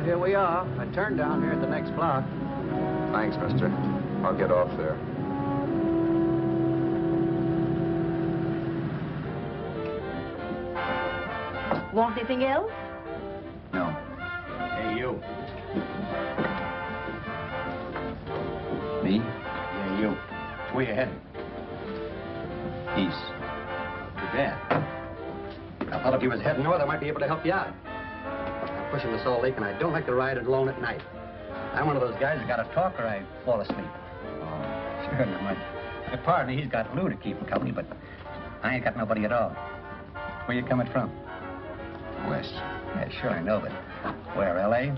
here we are. I turned down here at the next block. Thanks, mister. I'll get off there. Want anything else? No. Hey, you. Me? Yeah, you. Where you headed? East. Too bad. I thought if you was heading north, I might be able to help you out. I'm pushing the Salt Lake, and I don't like to ride it alone at night. I'm one of those guys that got to talk or I fall asleep. Oh. Sure, now, my partner, he's got Lou to keep him company, but I ain't got nobody at all. Where you coming from? West. Yeah, sure, I know, but where, L.A.?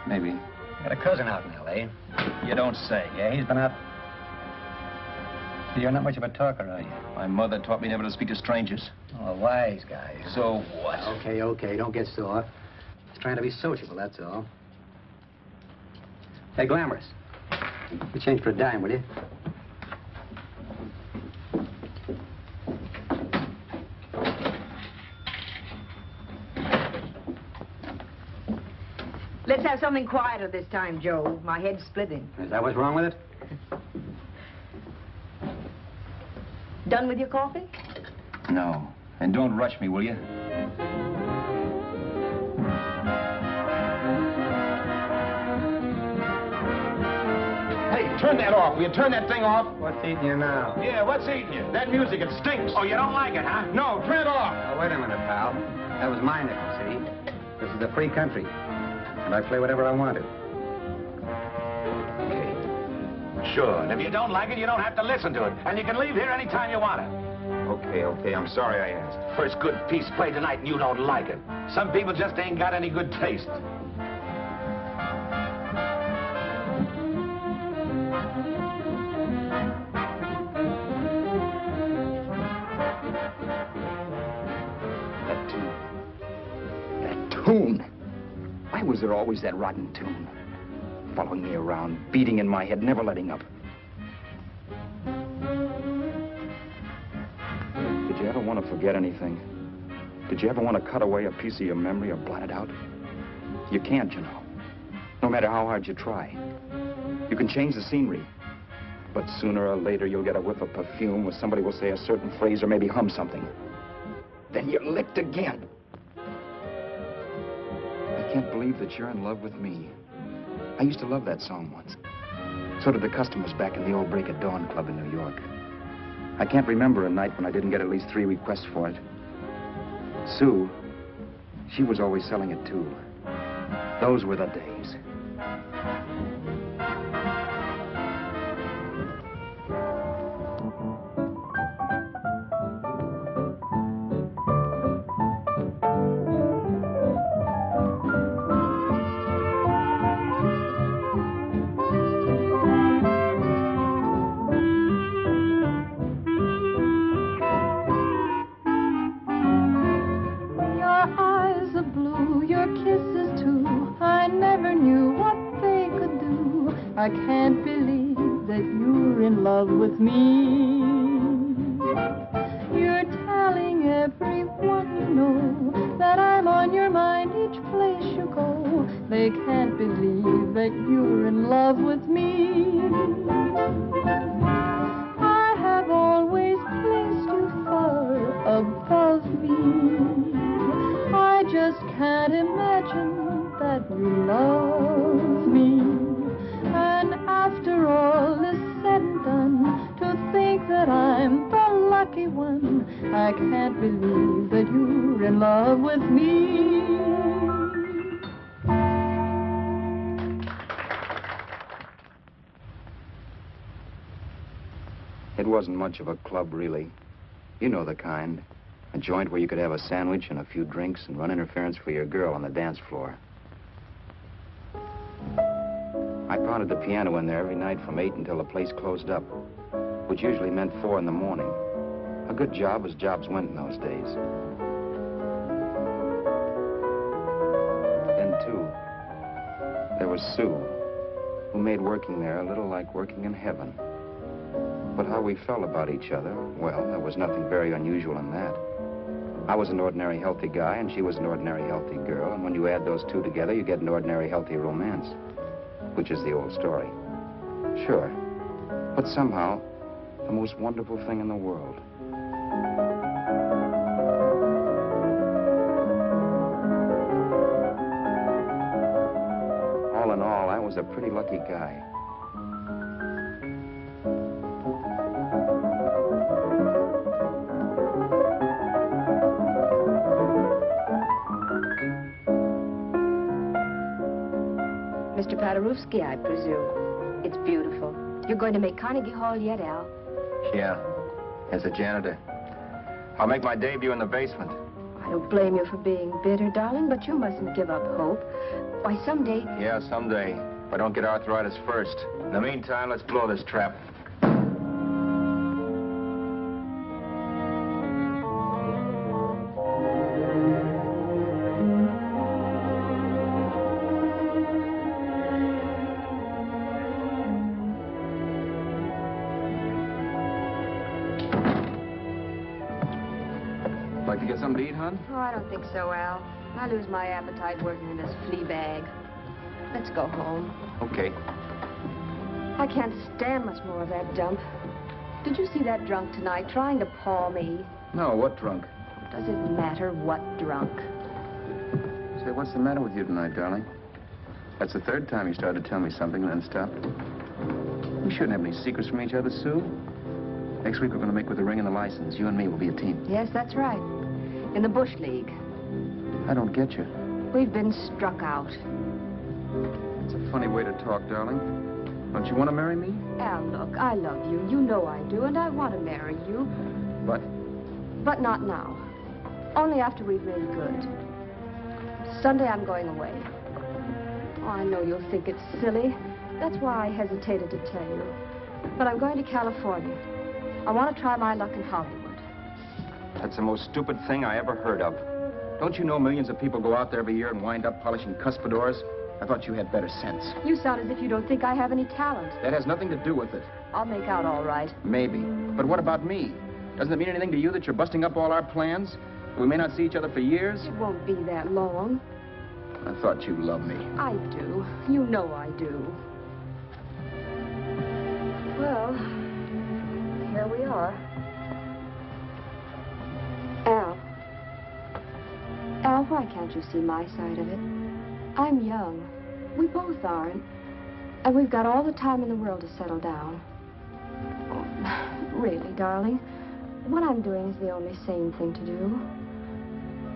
Maybe. Got a cousin out in L.A. You don't say. Yeah, he's been out. You're not much of a talker, are you? My mother taught me never to speak to strangers. Oh, a wise guy. So what? Okay, don't get sore. Just trying to be sociable, that's all. Hey, Glamorous. You change for a dime, will you? Let's have something quieter this time, Joe. My head's splitting. Is that what's wrong with it? Done with your coffee? No. And don't rush me, will you? Hey, turn that off. Will you turn that thing off? What's eating you now? Yeah, what's eating you? That music, it stinks. Oh, you don't like it, huh? No, turn it off. Oh, wait a minute, pal. That was my nickel, see? This is a free country. And I play whatever I want to. Sure, and if you don't like it, you don't have to listen to it. And you can leave here anytime you want to. Okay. I'm sorry I asked. First good piece played tonight and you don't like it. Some people just ain't got any good taste. That tune. Why was there always that rotten tune? Following me around, beating in my head, never letting up. Did you ever want to forget anything? Did you ever want to cut away a piece of your memory or blot it out? You can't, you know. No matter how hard you try. You can change the scenery, but sooner or later you'll get a whiff of perfume or somebody will say a certain phrase or maybe hum something. Then you're licked again. I can't believe that you're in love with me. I used to love that song once. So did the customers back in the old Break of Dawn Club in New York. I can't remember a night when I didn't get at least 3 requests for it. Sue, she was always selling it too. Those were the days. I can't believe that you're in love with me. You're telling everyone you know that I'm on your mind each place you go. They can't believe that you're in love with me. I have always placed you far above me. I just can't imagine that you love me. And after all is said and done, to think that I'm the lucky one, I can't believe that you're in love with me. It wasn't much of a club, really. You know the kind. A joint where you could have a sandwich and a few drinks and run interference for your girl on the dance floor. I pounded the piano in there every night from 8 until the place closed up, which usually meant 4 in the morning. A good job as jobs went in those days. Then, too, there was Sue, who made working there a little like working in heaven. But how we felt about each other, well, there was nothing very unusual in that. I was an ordinary healthy guy, and she was an ordinary healthy girl, and when you add those two together, you get an ordinary healthy romance, which is the old story. Sure, but somehow, the most wonderful thing in the world. All in all, I was a pretty lucky guy. Mr. Paderewski, I presume. It's beautiful. You're going to make Carnegie Hall yet, Al? Yeah, as a janitor. I'll make my debut in the basement. I don't blame you for being bitter, darling, but you mustn't give up hope. Why, someday... Yeah, someday. If I don't get arthritis first. In the meantime, let's blow this trap. Like to get something to eat, hon? Oh, I don't think so, Al. I lose my appetite working in this flea bag. Let's go home. Okay. I can't stand much more of that dump. Did you see that drunk tonight trying to paw me? No, what drunk? Does it matter what drunk? Say, what's the matter with you tonight, darling? That's the third time you started to tell me something and then stopped. We shouldn't have any secrets from each other, Sue. Next week, we're going to make with the ring and the license. You and me will be a team. Yes, that's right. In the Bush League. I don't get you. We've been struck out. It's a funny way to talk, darling. Don't you want to marry me? Al, look, I love you. You know I do, and I want to marry you. But? But not now. Only after we've made good. Sunday, I'm going away. Oh, I know you'll think it's silly. That's why I hesitated to tell you. But I'm going to California. I want to try my luck in Hollywood. That's the most stupid thing I ever heard of. Don't you know millions of people go out there every year and wind up polishing cuspidors? I thought you had better sense. You sound as if you don't think I have any talent. That has nothing to do with it. I'll make out all right. Maybe. But what about me? Doesn't it mean anything to you that you're busting up all our plans? We may not see each other for years? It won't be that long. I thought you loved me. I do. You know I do. Well, here we are. Al, why can't you see my side of it? I'm young. We both are, and we've got all the time in the world to settle down. Oh, really, darling, what I'm doing is the only sane thing to do.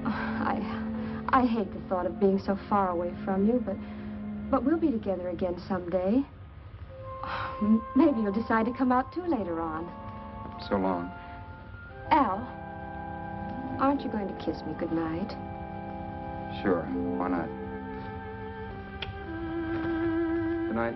I hate the thought of being so far away from you, but we'll be together again someday. Maybe you'll decide to come out too later on. So long. Al, aren't you going to kiss me goodnight? Sure, why not? Good night.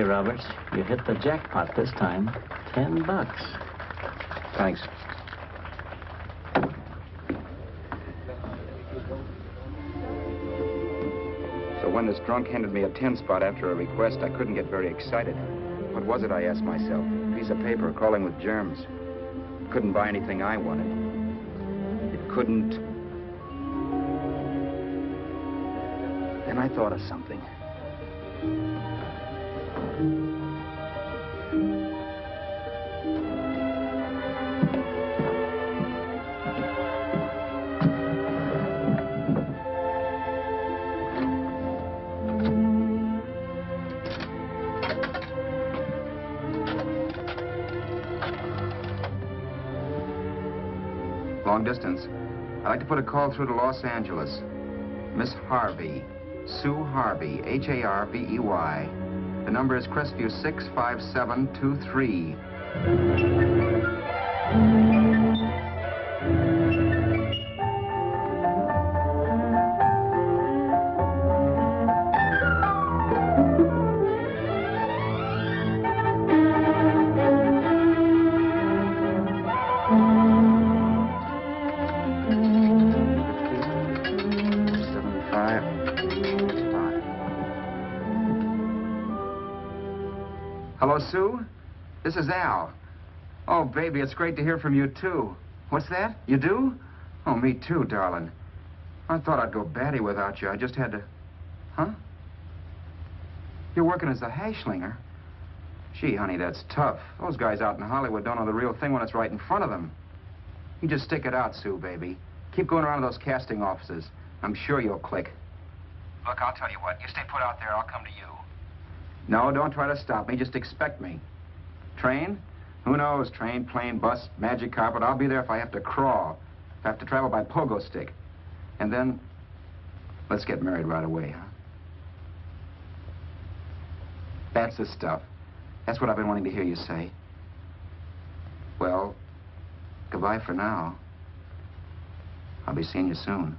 Roberts. You hit the jackpot this time. $10. Thanks. So when this drunk handed me a 10 spot after a request, I couldn't get very excited. What was it, I asked myself? A piece of paper crawling with germs. It couldn't buy anything I wanted. It couldn't... Then I thought of something. Long distance. I'd like to put a call through to Los Angeles. Miss Harvey. Sue Harvey, H-A-R-V-E-Y. The number is Crestview 65723. Hello, Sue? This is Al. Oh, baby, it's great to hear from you, too. What's that? You do? Oh, me too, darling. I thought I'd go batty without you. I just had to... Huh? You're working as a hashlinger? Gee, honey, that's tough. Those guys out in Hollywood don't know the real thing when it's right in front of them. You just stick it out, Sue, baby. Keep going around to those casting offices. I'm sure you'll click. Look, I'll tell you what. You stay put out there, I'll come to you. No, don't try to stop me. Just expect me. Train? Who knows? Train, plane, bus, magic carpet. I'll be there if I have to crawl. If I have to travel by pogo stick. And then, let's get married right away, huh? That's the stuff. That's what I've been wanting to hear you say. Well, goodbye for now. I'll be seeing you soon.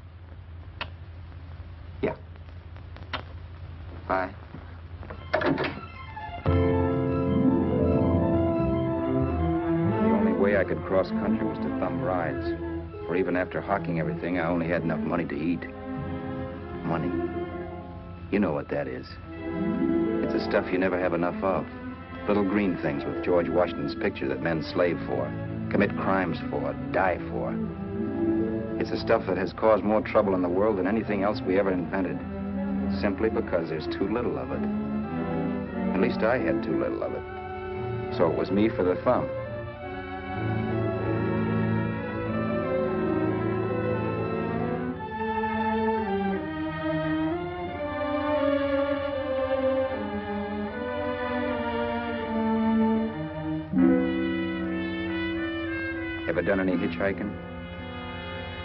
Yeah. Bye. The only way I could cross country was to thumb rides. For even after hawking everything, I only had enough money to eat. Money. You know what that is. It's the stuff you never have enough of. Little green things with George Washington's picture that men slave for, commit crimes for, die for. It's the stuff that has caused more trouble in the world than anything else we ever invented. Simply because there's too little of it. At least I had too little of it. So it was me for the thumb. Ever done any hitchhiking?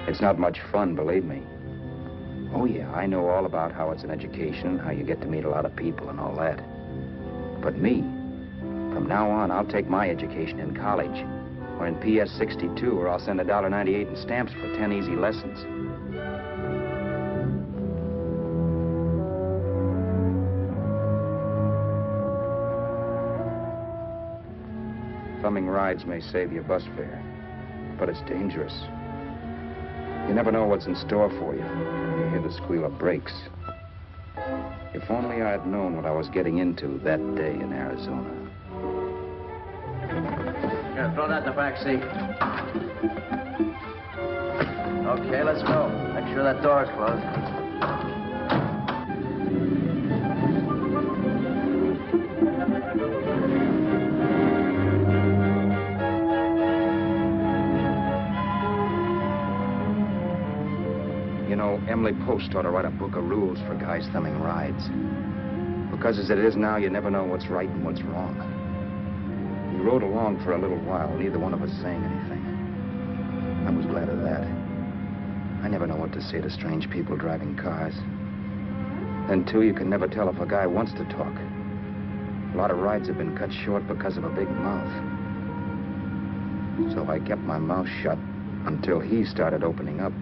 It's not much fun, believe me. Oh, yeah, I know all about how it's an education, how you get to meet a lot of people and all that. But me, from now on, I'll take my education in college, or in PS 62, or I'll send $1.98 in stamps for 10 easy lessons. Thumbing rides may save you bus fare, but it's dangerous. You never know what's in store for you. You hear the squeal of brakes. If only I had known what I was getting into that day in Arizona. Here, throw that in the back seat. Okay, let's go. Make sure that door's closed. You know, Emily Post ought to write a book of rules for guys thumbing rides. Because as it is now, you never know what's right and what's wrong. We rode along for a little while, neither one of us saying anything. I was glad of that. I never know what to say to strange people driving cars. Then, too, you can never tell if a guy wants to talk. A lot of rides have been cut short because of a big mouth. So I kept my mouth shut until he started opening up.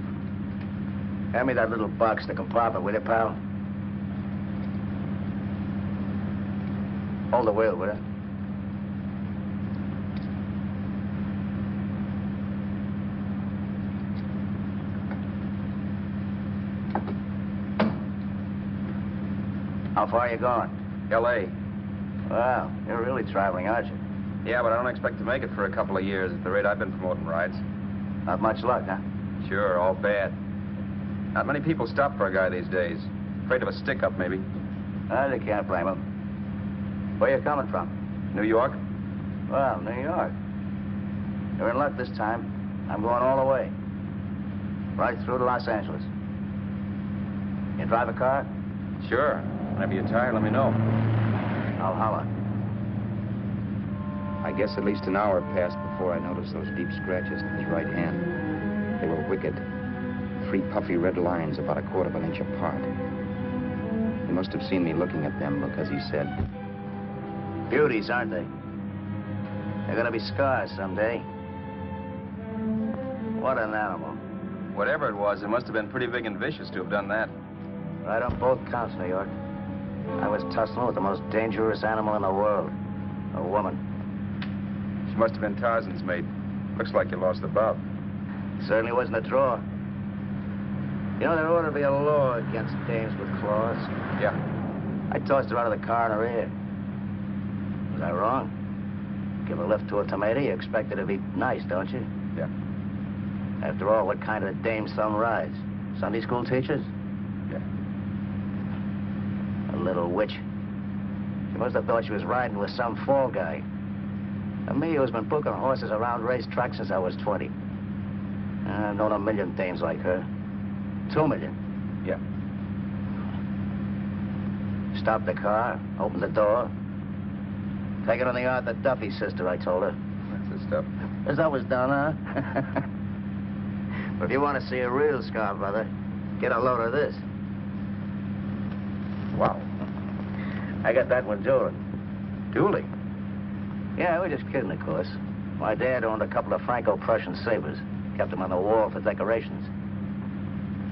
Hand me that little box in the compartment, will you, pal? Hold the wheel, will you? How far are you going? L.A. Wow, you're really traveling, aren't you? Yeah, but I don't expect to make it for a couple of years at the rate I've been promoting rides. Not much luck, huh? Sure, all bad. Not many people stop for a guy these days. Afraid of a stick-up, maybe. I can't blame him. Where you coming from? New York? Well, New York. You're in luck this time. I'm going all the way. Right through to Los Angeles. You drive a car? Sure. Whenever you're tired, let me know. I'll holler. I guess at least an hour passed before I noticed those deep scratches in his right hand. They were wicked. 3 puffy red lines about a quarter of an inch apart. He must have seen me looking at them because he said, Beauties, aren't they? They're gonna be scars someday. What an animal. Whatever it was, it must have been pretty big and vicious to have done that. Right on both counts, New York. I was tussling with the most dangerous animal in the world. A woman. She must have been Tarzan's mate. Looks like you lost the bout. Certainly wasn't a draw. You know, there ought to be a law against dames with claws. Yeah. I tossed her out of the car in her ear. Was I wrong? Give a lift to a tomato, you expect her to be nice, don't you? Yeah. After all, what kind of dame some rides? Sunday school teachers? Yeah. A little witch. She must have thought she was riding with some fall guy. And me, who's been booking horses around racetracks since I was 20. I've known a million dames like her. 2 million. Yeah. Stopped the car, opened the door. Take it on the Arthur Duffy sister, I told her. That's the stuff. As I was done, huh? But if you want to see a real scar, brother, get a load of this. Wow. I got that one dueling. Dueling? Yeah, we're just kidding, of course. My dad owned a couple of Franco-Prussian sabers. Kept them on the wall for decorations.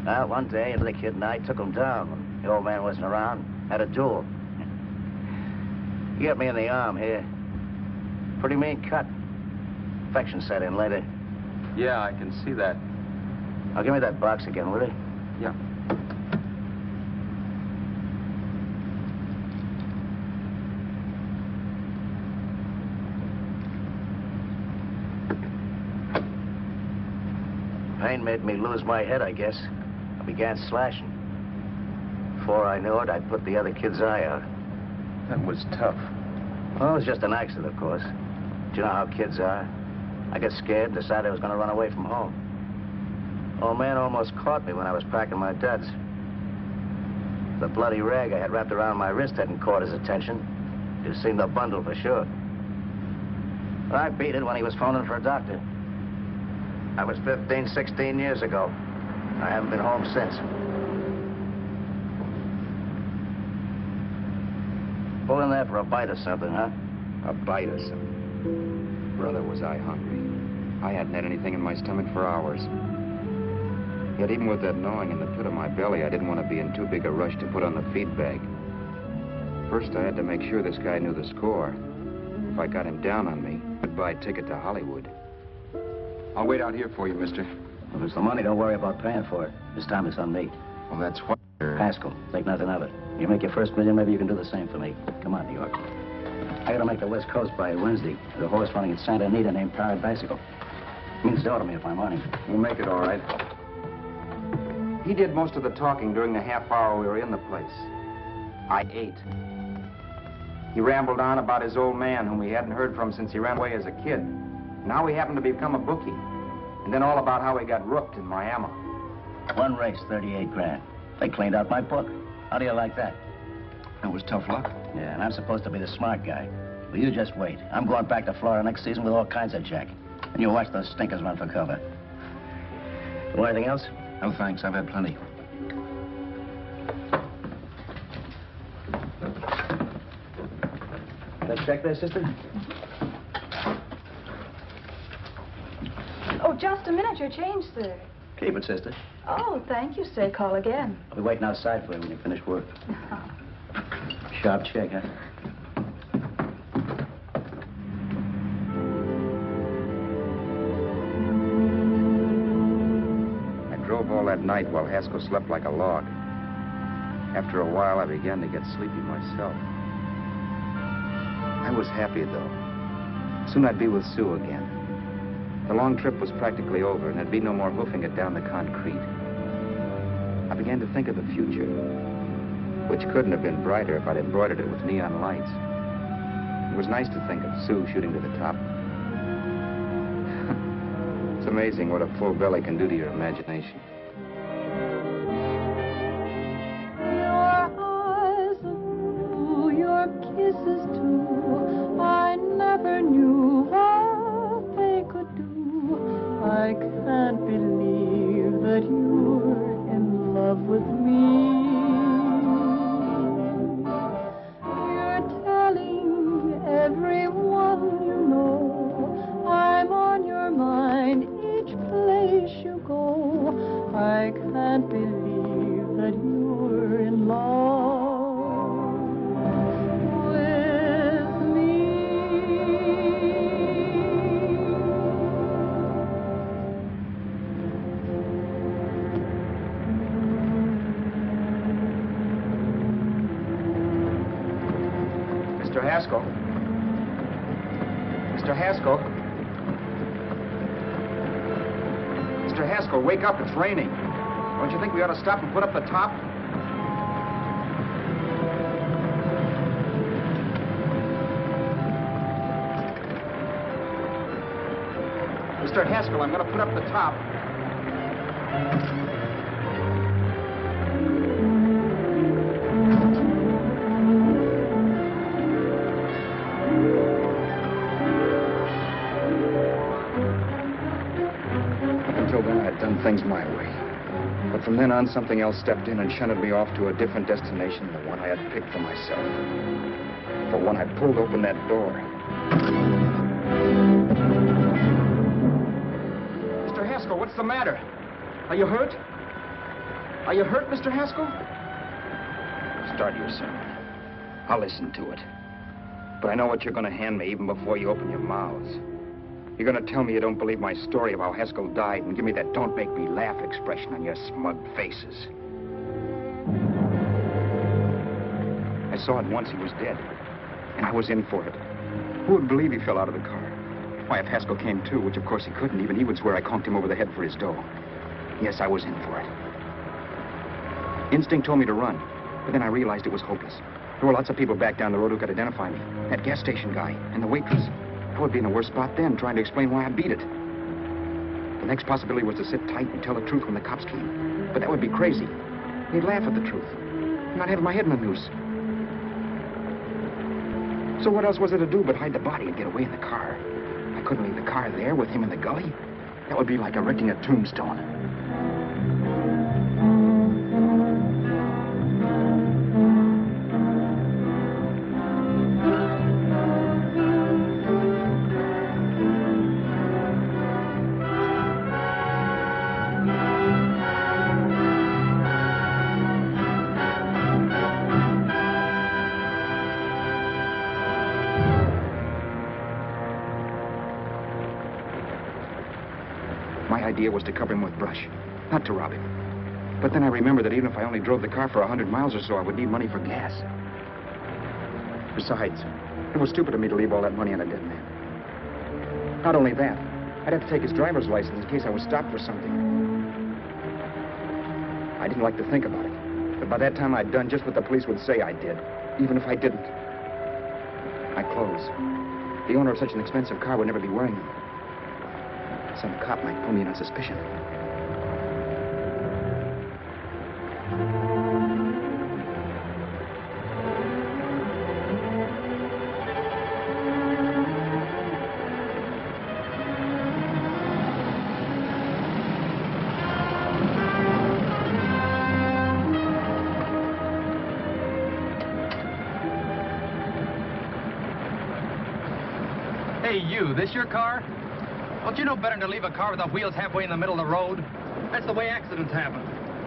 Well, one day, the kid and I took them down when the old man wasn't around. Had a duel. He got me in the arm here. Pretty mean cut. Infection set in later. Yeah, I can see that. Now, give me that box again, will you? Yeah. Pain made me lose my head, I guess. I began slashing. Before I knew it, I'd put the other kid's eye out. That was tough. Well, it was just an accident, of course. But you know how kids are. I got scared, decided I was going to run away from home. Old man almost caught me when I was packing my duds. The bloody rag I had wrapped around my wrist hadn't caught his attention. You've seen the bundle for sure. But I beat it when he was phoning for a doctor. That was 15, 16 years ago. I haven't been home since. Pull in there for a bite or something, huh? a bite or something. Brother, was I hungry. I hadn't had anything in my stomach for hours. Yet even with that gnawing in the pit of my belly, I didn't want to be in too big a rush to put on the feed bag. First, I had to make sure this guy knew the score. If I got him down on me, goodbye ticket to Hollywood. I'll wait out here for you, mister. Well, if it's the money, don't worry about paying for it. This time it's on me. Well, that's what... Pascal, think nothing of it. You make your first million, maybe you can do the same for me. Come on, New York. I gotta make the West Coast by Wednesday. There's a horse running at Santa Anita named Pirate Bicycle. Means to order me if I'm on him. We'll make it all right. He did most of the talking during the half hour we were in the place. I ate. He rambled on about his old man, whom we hadn't heard from since he ran away as a kid. Now he happened to become a bookie. And then all about how he got rooked in Miami. One race, 38 grand. They cleaned out my book. How do you like that? That was tough luck. Yeah, and I'm supposed to be the smart guy. Well, you just wait. I'm going back to Florida next season with all kinds of jack. And you watch those stinkers run for cover. Want anything else? No, thanks. I've had plenty. That check there, sister? Oh, just a minute. Your change, sir. Keep it, sister. Oh, thank you, sir. Call again. I'll be waiting outside for you when you finish work. Sharp check, huh? drove all that night while Haskell slept like a log. After a while, I began to get sleepy myself. I was happy, though. Soon I'd be with Sue again. The long trip was practically over, and there'd be no more hoofing it down the concrete. I began to think of the future, which couldn't have been brighter if I'd embroidered it with neon lights. It was nice to think of Sue shooting to the top. It's amazing what a full belly can do to your imagination. Your eyes are blue, your kisses too. I never knew what they could do. I can't believe that you're in love with me. You're telling everyone you know I'm on your mind each place you go. I can't believe that you're in love with me. Mr. Haskell? Mr. Haskell? Mr. Haskell, wake up. It's raining. Don't you think we ought to stop and put up the top? Mr. Haskell, I'm going to put up the top. Until then, I'd done things my way. But from then on, something else stepped in and shunted me off to a different destination than the one I had picked for myself. For when I pulled open that door... Mr. Haskell, what's the matter? Are you hurt? Are you hurt, Mr. Haskell? Start your sermon. I'll listen to it. But I know what you're going to hand me even before you open your mouths. You're going to tell me you don't believe my story of how Haskell died and give me that don't make me laugh expression on your smug faces. I saw at once he was dead, and I was in for it. Who would believe he fell out of the car? Why, if Haskell came too, which of course he couldn't, even he would swear I conked him over the head for his dough. Yes, I was in for it. Instinct told me to run, but then I realized it was hopeless. There were lots of people back down the road who could identify me. That gas station guy and the waitress. I would be in a worse spot then, trying to explain why I beat it. The next possibility was to sit tight and tell the truth when the cops came. But that would be crazy. They'd laugh at the truth. And I'd have my head in the noose. So what else was there to do but hide the body and get away in the car? I couldn't leave the car there with him in the gully. That would be like erecting a tombstone. Idea was to cover him with brush, not to rob him. But then I remembered that even if I only drove the car for 100 miles or so, I would need money for gas. Besides, it was stupid of me to leave all that money on a dead man. Not only that, I'd have to take his driver's license in case I was stopped for something. I didn't like to think about it, but by that time I'd done just what the police would say I did, even if I didn't. My clothes. The owner of such an expensive car would never be wearing them. Some cop might pull me in on suspicion. Hey, you, this your car? Don't you know better than to leave a car with the wheels halfway in the middle of the road? That's the way accidents happen.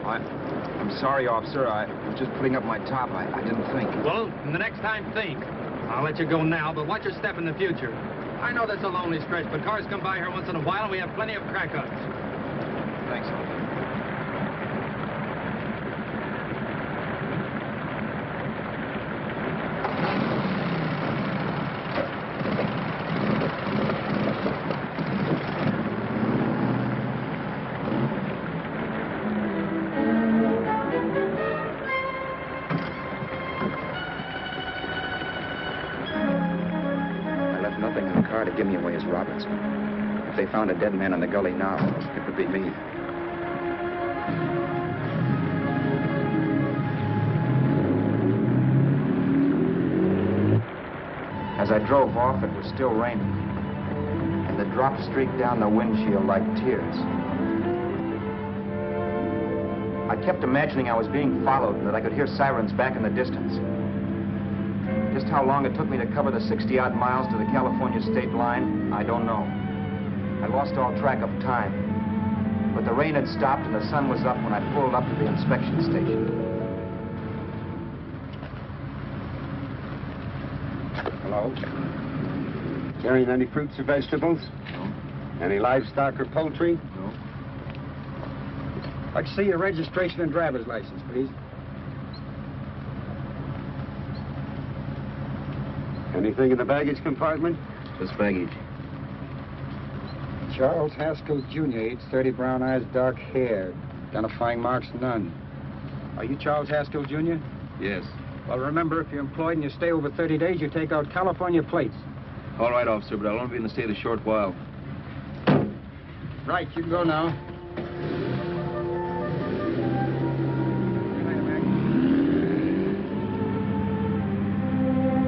I'm sorry, officer. I was just putting up my top. I didn't think. Well, the next time, think. I'll let you go now, but watch your step in the future. I know that's a lonely stretch, but cars come by here once in a while, and we have plenty of crack-ups. Thanks, officer. give me away as Roberts. If they found a dead man in the gully now, it would be me. As I drove off, it was still raining, and the drops streaked down the windshield like tears. I kept imagining I was being followed and that I could hear sirens back in the distance. Just how long it took me to cover the 60-odd miles to the California state line, I don't know. I lost all track of time. But the rain had stopped and the sun was up when I pulled up to the inspection station. Hello? Carrying any fruits or vegetables? No. Any livestock or poultry? No. I'd like to see your registration and driver's license, please. Anything in the baggage compartment? Just baggage. Charles Haskell, Jr., age 30, brown eyes, dark hair. Identifying marks, none. Are you Charles Haskell, Jr.? Yes. Well, remember, if you're employed and you stay over 30 days, you take out California plates. All right, officer, but I'll only be in the state a short while. Right, you can go now.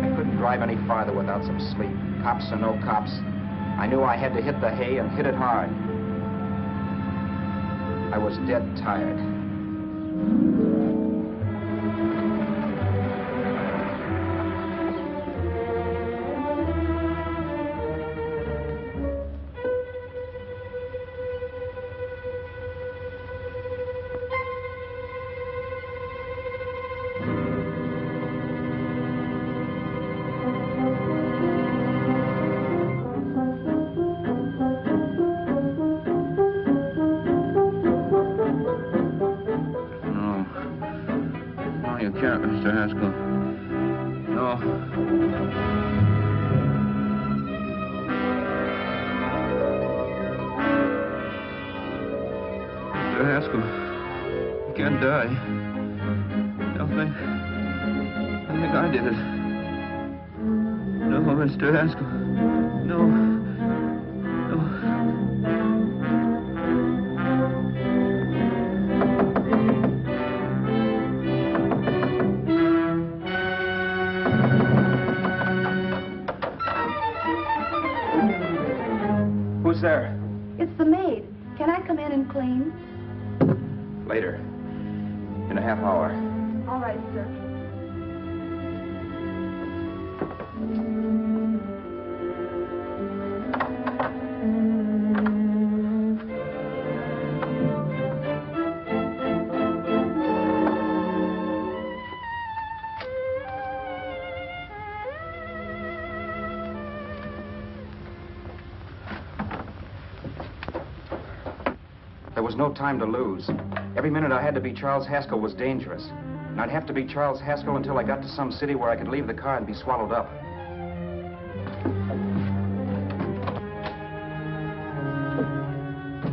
I couldn't drive any farther without some sleep. Cops or no cops, I knew I had to hit the hay and hit it hard. I was dead tired. Mr. Haskell. No. Mr. Haskell, you can't die. Don't think I did it. No, Mr. Haskell. No. No. Who's there? It's the maid. Can I come in and clean? Later. In a half hour. All right, sir. There was no time to lose. Every minute I had to be Charles Haskell was dangerous. And I'd have to be Charles Haskell until I got to some city where I could leave the car and be swallowed up.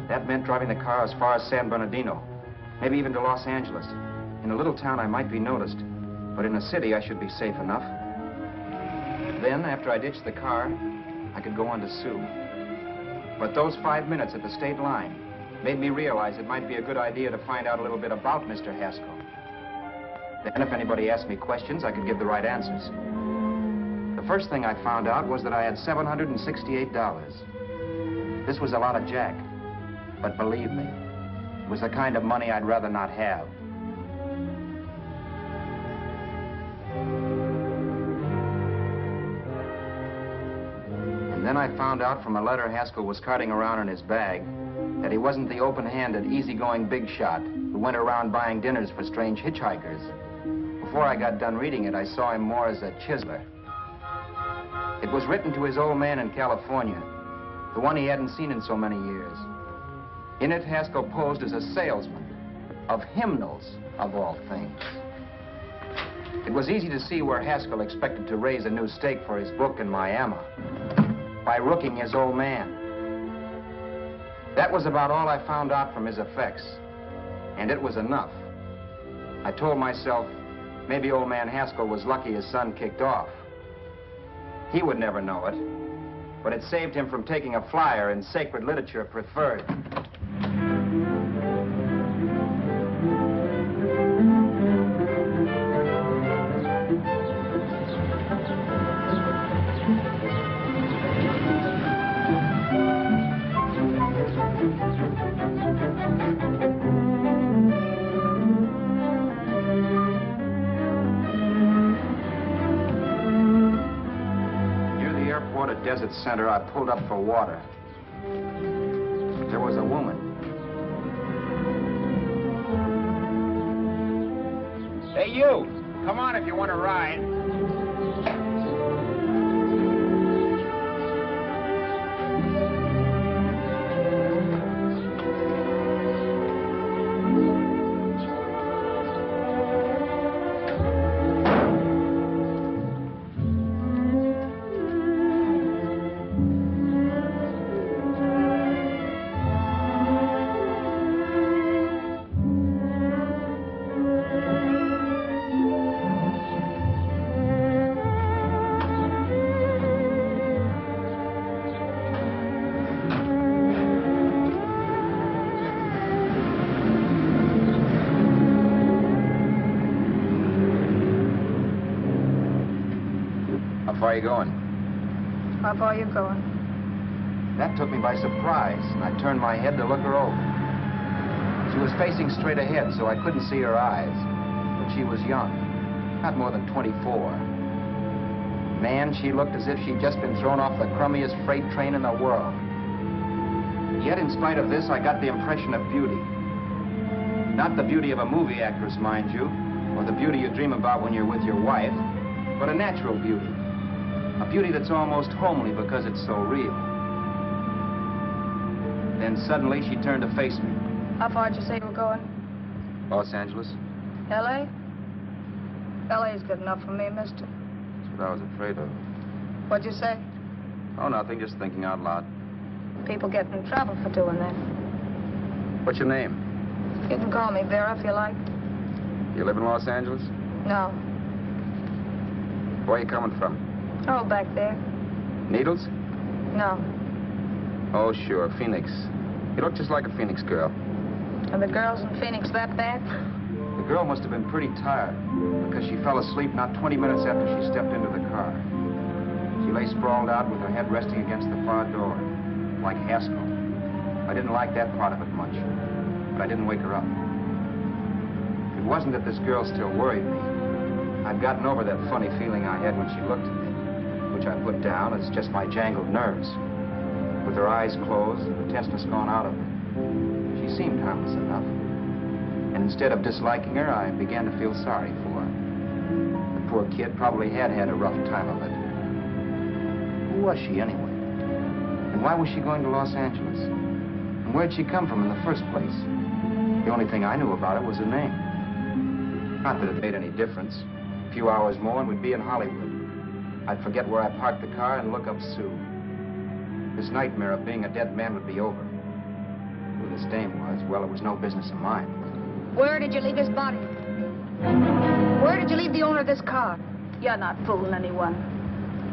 That meant driving the car as far as San Bernardino, maybe even to Los Angeles. In a little town, I might be noticed, but in a city, I should be safe enough. Then, after I ditched the car, I could go on to sue. But those 5 minutes at the state line made me realize it might be a good idea to find out a little bit about Mr. Haskell. Then if anybody asked me questions, I could give the right answers. The first thing I found out was that I had $768. This was a lot of jack, but believe me, it was the kind of money I'd rather not have. And then I found out from a letter Haskell was carting around in his bag that he wasn't the open-handed, easygoing big shot who went around buying dinners for strange hitchhikers. Before I got done reading it, I saw him more as a chiseler. It was written to his old man in California, the one he hadn't seen in so many years. In it, Haskell posed as a salesman of hymnals, of all things. It was easy to see where Haskell expected to raise a new stake for his book in Miami by rooking his old man. That was about all I found out from his effects, and it was enough. I told myself, maybe old man Haskell was lucky his son kicked off. He would never know it, but it saved him from taking a flyer in Sacred Literature Preferred. Desert Center, I pulled up for water. There was a woman. Hey, you! Come on if you want to ride. How far are you going? How far are you going? That took me by surprise, and I turned my head to look her over. She was facing straight ahead, so I couldn't see her eyes. But she was young, not more than 24. Man, she looked as if she'd just been thrown off the crummiest freight train in the world. Yet, in spite of this, I got the impression of beauty. Not the beauty of a movie actress, mind you, or the beauty you dream about when you're with your wife, but a natural beauty. A beauty that's almost homely because it's so real. Then suddenly she turned to face me. How far did you say you were going? Los Angeles? L.A.? L.A.'s good enough for me, mister. That's what I was afraid of. What'd you say? Oh, nothing, just thinking out loud. People get in trouble for doing that. What's your name? You can call me Vera if you like. You live in Los Angeles? No. Where are you coming from? Oh, back there. Needles? No. Oh, sure, Phoenix. You look just like a Phoenix girl. Are the girls in Phoenix that bad? The girl must have been pretty tired because she fell asleep not 20 minutes after she stepped into the car. She lay sprawled out with her head resting against the far door, like Haskell. I didn't like that part of it much, but I didn't wake her up. It wasn't that this girl still worried me. I'd gotten over that funny feeling I had when she looked at me, which I put down as just my jangled nerves. With her eyes closed and the tenseness gone out of her, she seemed harmless enough. And instead of disliking her, I began to feel sorry for her. The poor kid probably had had a rough time of it. Who was she, anyway? And why was she going to Los Angeles? And where'd she come from in the first place? The only thing I knew about her was her name. Not that it made any difference. A few hours more and we'd be in Hollywood. I'd forget where I parked the car and look up Sue. This nightmare of being a dead man would be over. Who this dame was, well, it was no business of mine. Where did you leave his body? Where did you leave the owner of this car? You're not fooling anyone.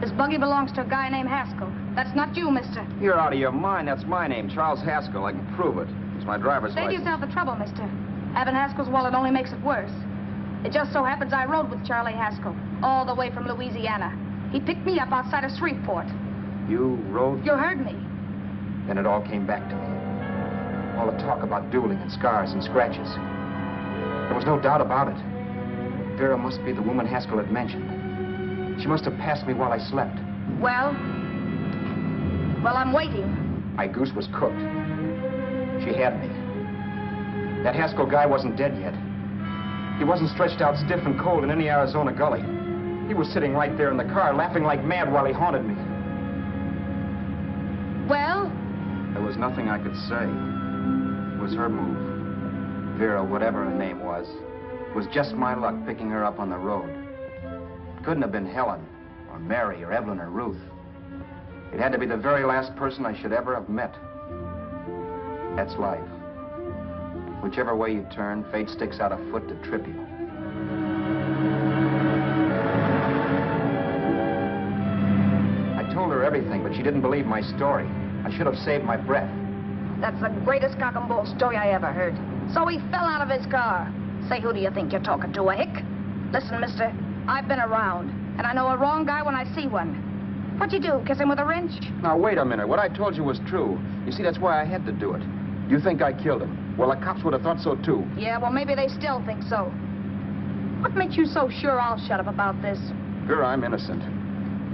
This buggy belongs to a guy named Haskell. That's not you, mister. You're out of your mind. That's my name, Charles Haskell. I can prove it. It's my driver's Save license. yourself the trouble, mister. Having Haskell's wallet only makes it worse. It just so happens I rode with Charlie Haskell, all the way from Louisiana. He picked me up outside of Shreveport. You rode? You heard me. Then it all came back to me. All the talk about dueling and scars and scratches. There was no doubt about it. Vera must be the woman Haskell had mentioned. She must have passed me while I slept. Well, I'm waiting. My goose was cooked. She had me. That Haskell guy wasn't dead yet. He wasn't stretched out stiff and cold in any Arizona gully. He was sitting right there in the car, laughing like mad while he haunted me. Well? There was nothing I could say. It was her move. Vera, whatever her name was just my luck picking her up on the road. It couldn't have been Helen, or Mary, or Evelyn, or Ruth. It had to be the very last person I should ever have met. That's life. Whichever way you turn, fate sticks out a foot to trip you. I told her everything everything, but she didn't believe my story. I should have saved my breath. That's the greatest cock and bull story I ever heard. So he fell out of his car. Say, who do you think you're talking to, a hick? Listen, mister, I've been around, and I know a wrong guy when I see one. What'd you do, kiss him with a wrench? Now, wait a minute. What I told you was true. You see, that's why I had to do it. You think I killed him? Well, the cops would have thought so, too. Yeah, well, maybe they still think so. What makes you so sure I'll shut up about this? Girl, I'm innocent.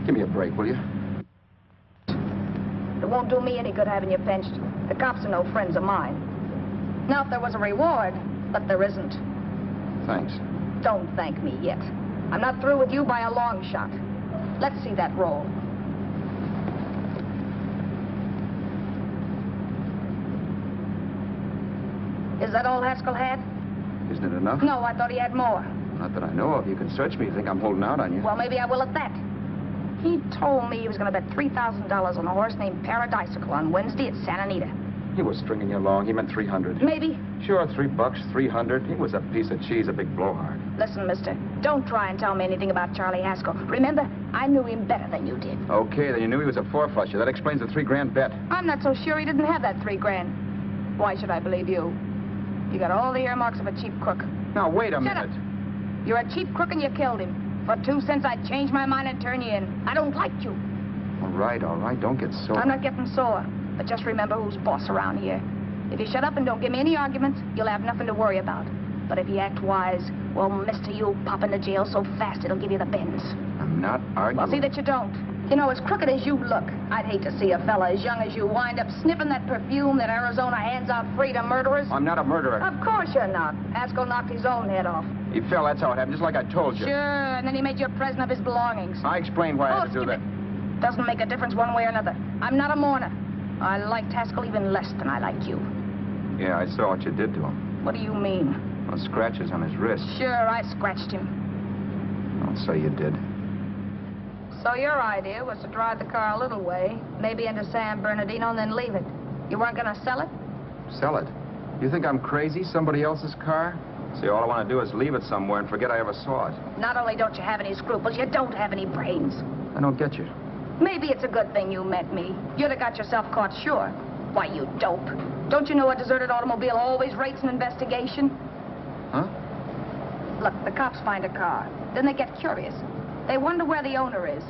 Give me a break, will you? It won't do me any good having you pinched. The cops are no friends of mine. Now, if there was a reward, but there isn't. Thanks. Don't thank me yet. I'm not through with you by a long shot. Let's see that roll. Is that all Haskell had? Isn't it enough? No, I thought he had more. Not that I know of. You can search me if you think I'm holding out on you. Well, maybe I will at that. He told me he was going to bet $3,000 on a horse named Paradisical on Wednesday at Santa Anita. He was stringing you along. He meant 300. Maybe. Sure, $3, 300. He was a piece of cheese, a big blowhard. Listen, mister, don't try and tell me anything about Charlie Haskell. Remember, I knew him better than you did. Okay, then you knew he was a four-flusher. That explains the $3 bet. I'm not so sure he didn't have that $3,000. Why should I believe you? You got all the earmarks of a cheap crook. Now, wait a Shut minute. up. You're a cheap crook and you killed him. For 2 cents, I'd change my mind and turn you in. I don't like you. All right. Don't get sore. I'm not getting sore, but just remember who's boss around here. If you shut up and don't give me any arguments, you'll have nothing to worry about. But if you act wise, well, mister, you'll pop into jail so fast it'll give you the bends. I'm not arguing. Well, see that you don't. You know, as crooked as you look, I'd hate to see a fella as young as you wind up sniffing that perfume that Arizona hands out free to murderers. I'm not a murderer. Of course you're not. Haskell knocked his own head off. He fell, that's how it happened, just like I told you. Sure, and then he made you a present of his belongings. I explained why I had to do that. Doesn't make a difference one way or another. I'm not a mourner. I liked Haskell even less than I like you. Yeah, I saw what you did to him. What do you mean? Well, scratches on his wrist. Sure, I scratched him. I'll say you did. So your idea was to drive the car a little way, maybe into San Bernardino, and then leave it. You weren't going to sell it? Sell it? You think I'm crazy? Somebody else's car? See, all I want to do is leave it somewhere and forget I ever saw it. Not only don't you have any scruples, you don't have any brains. I don't get you. Maybe it's a good thing you met me. You'd have got yourself caught, sure. Why, you dope. Don't you know a deserted automobile always rates an investigation? Huh? Look, the cops find a car. Then they get curious. They wonder where the owner is.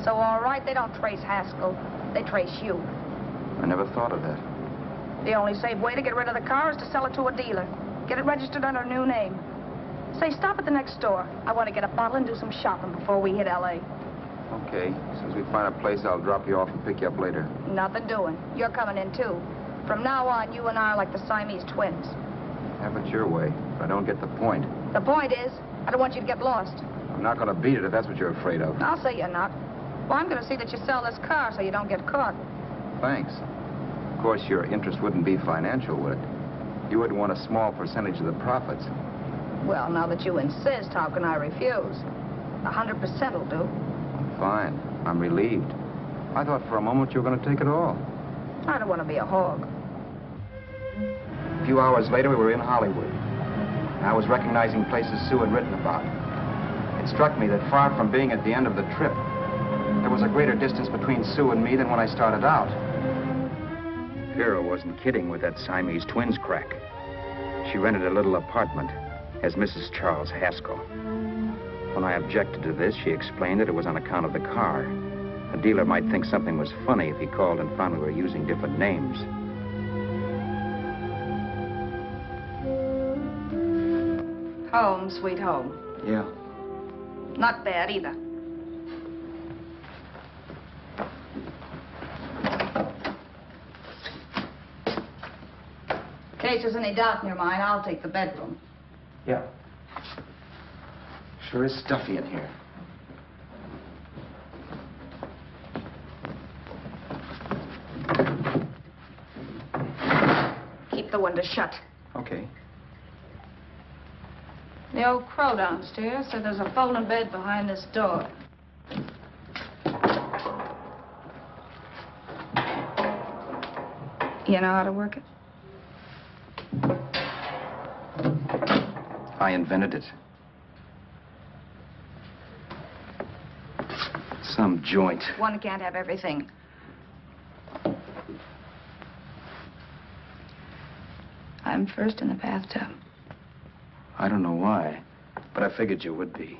So, all right, they don't trace Haskell. They trace you. I never thought of that. The only safe way to get rid of the car is to sell it to a dealer. Get it registered under a new name. Say, stop at the next store. I want to get a bottle and do some shopping before we hit L.A. Okay. As soon as we find a place, I'll drop you off and pick you up later. Nothing doing. You're coming in, too. From now on, you and I are like the Siamese twins. Have it your way, but I don't get the point. The point is, I don't want you to get lost. I'm not going to beat it if that's what you're afraid of. I'll say you're not. Well, I'm going to see that you sell this car so you don't get caught. Thanks. Of course, your interest wouldn't be financial, would it? You wouldn't want a small percentage of the profits. Well, now that you insist, how can I refuse? 100% will do. Fine. I'm relieved. I thought for a moment you were going to take it all. I don't want to be a hog. A few hours later, we were in Hollywood. I was recognizing places Sue had written about. It struck me that far from being at the end of the trip, there was a greater distance between Sue and me than when I started out. Vera wasn't kidding with that Siamese twins crack. She rented a little apartment as Mrs. Charles Haskell. When I objected to this, she explained that it was on account of the car. A dealer might think something was funny if he called and found we were using different names. Home, sweet home. Yeah. Not bad, either. In case there's any doubt in your mind, I'll take the bedroom. Yeah. Sure is stuffy in here. Keep the window shut. Okay. The old crow downstairs said there's a folding bed behind this door. You know how to work it? I invented it. Some joint. One can't have everything. I'm first in the bathtub. I don't know why, but I figured you would be.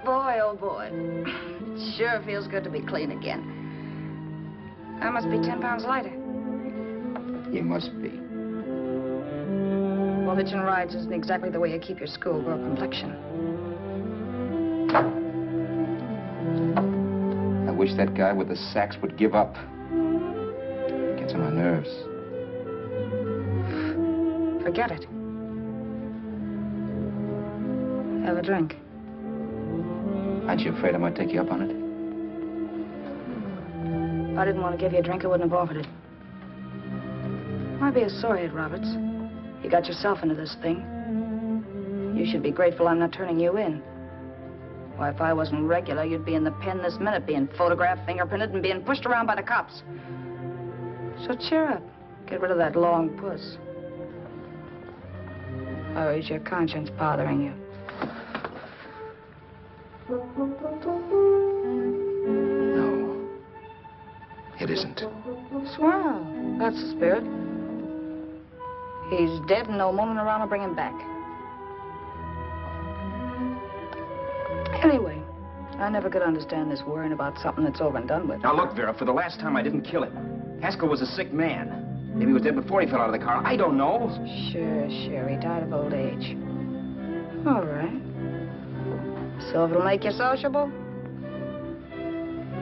Boy, oh boy. It sure feels good to be clean again. I must be 10 pounds lighter. You must be. Well, hitching rides isn't exactly the way you keep your schoolgirl complexion. I wish that guy with the sax would give up. Gets on my nerves. Forget it. Have a drink. Aren't you afraid I might take you up on it? If I didn't want to give you a drink, I wouldn't have offered it. Might be a sorehead, Roberts. You got yourself into this thing. You should be grateful I'm not turning you in. Why, if I wasn't regular, you'd be in the pen this minute, being photographed, fingerprinted, and being pushed around by the cops. So cheer up. Get rid of that long puss. Or is your conscience bothering you? No. It isn't. Swell. That's the spirit. He's dead and no moaning around will bring him back. Anyway, I never could understand this worrying about something that's over and done with. Now look, Vera, for the last time I didn't kill him. Haskell was a sick man. Maybe he was dead before he fell out of the car. I don't know. Sure. He died of old age. All right. So if it'll make you sociable,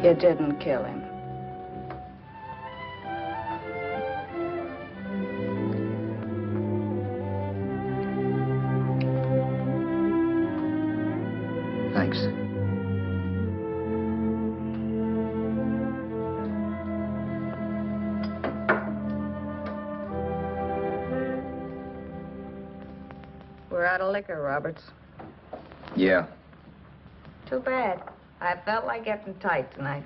you didn't kill him. Thanks. We're out of liquor, Roberts. Yeah. Too bad. I felt like getting tight tonight.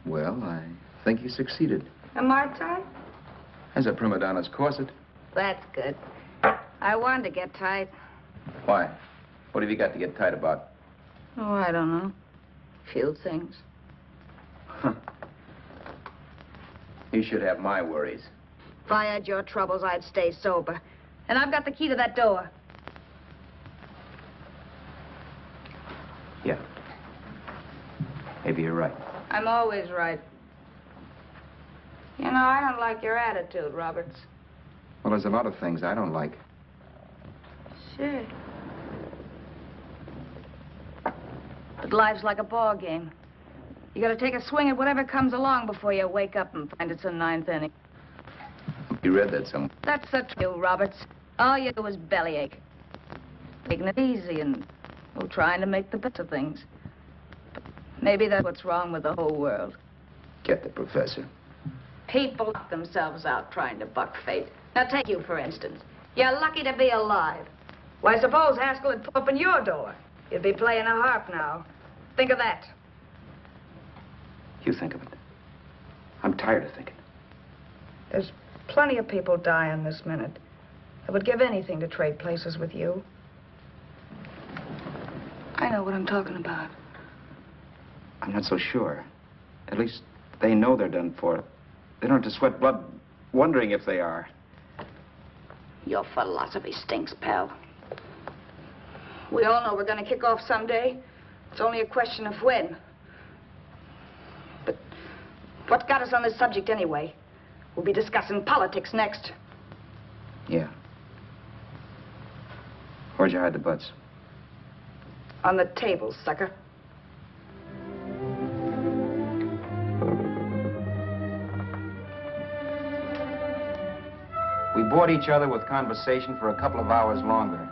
Well, I think you succeeded. Am I tight? As a prima donna's corset. That's good. I wanted to get tight. Why? What have you got to get tight about? Oh, I don't know. Few things. You should have my worries. If I had your troubles, I'd stay sober. And I've got the key to that door. Yeah. Maybe you're right. I'm always right. You know, I don't like your attitude, Roberts. Well, there's a lot of things I don't like. Sure. But life's like a ball game. You gotta take a swing at whatever comes along before you wake up and find it's a ninth inning. You read that somewhere. That's the truth, Roberts. All you do is bellyache. Taking it easy and trying to make the best of things. But maybe that's what's wrong with the whole world. Get the professor. People knock themselves out trying to buck fate. Now, take you, for instance. You're lucky to be alive. Why, suppose Haskell had put up in your door. You'd be playing a harp now. Think of that. You think of it. I'm tired of thinking. There's plenty of people dying this minute. I would give anything to trade places with you. I know what I'm talking about. I'm not so sure. At least they know they're done for. They don't have to sweat blood wondering if they are. Your philosophy stinks, pal. We all know we're going to kick off someday. It's only a question of when. But what got us on this subject anyway? We'll be discussing politics next. Yeah. Where'd you hide the butts? On the table, sucker. We bored each other with conversation for a couple of hours longer.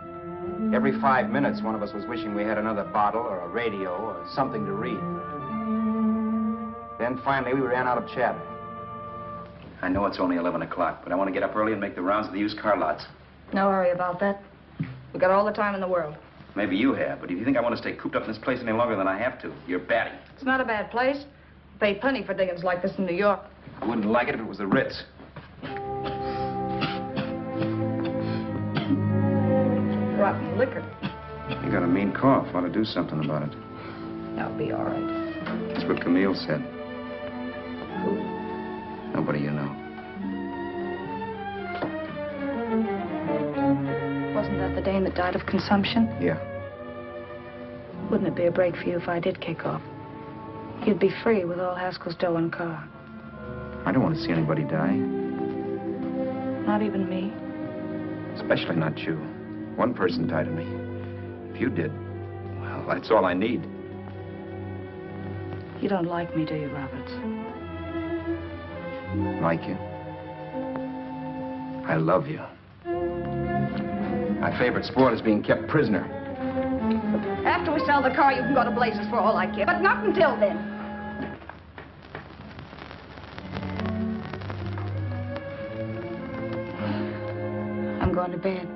Every 5 minutes, one of us was wishing we had another bottle or a radio or something to read. Then finally, we ran out of chatter. I know it's only 11 o'clock, but I want to get up early and make the rounds of the used car lots. No hurry about that. We've got all the time in the world. Maybe you have, but if you think I want to stay cooped up in this place any longer than I have to, you're batty. It's not a bad place. Pay plenty for diggings like this in New York. I wouldn't like it if it was the Ritz. rotten liquor. You got a mean cough. Ought to do something about it. That'll be all right. That's what Camille said. Nobody you know. Wasn't that the dame that died of consumption? Yeah. Wouldn't it be a break for you if I did kick off? You'd be free with all Haskell's dough and car. I don't want to see anybody die. Not even me. Especially not you. One person died of me. If you did, well, that's all I need. You don't like me, do you, Roberts? Like you? I love you. My favorite sport is being kept prisoner. After we sell the car, you can go to blazes for all I care. But not until then. I'm going to bed.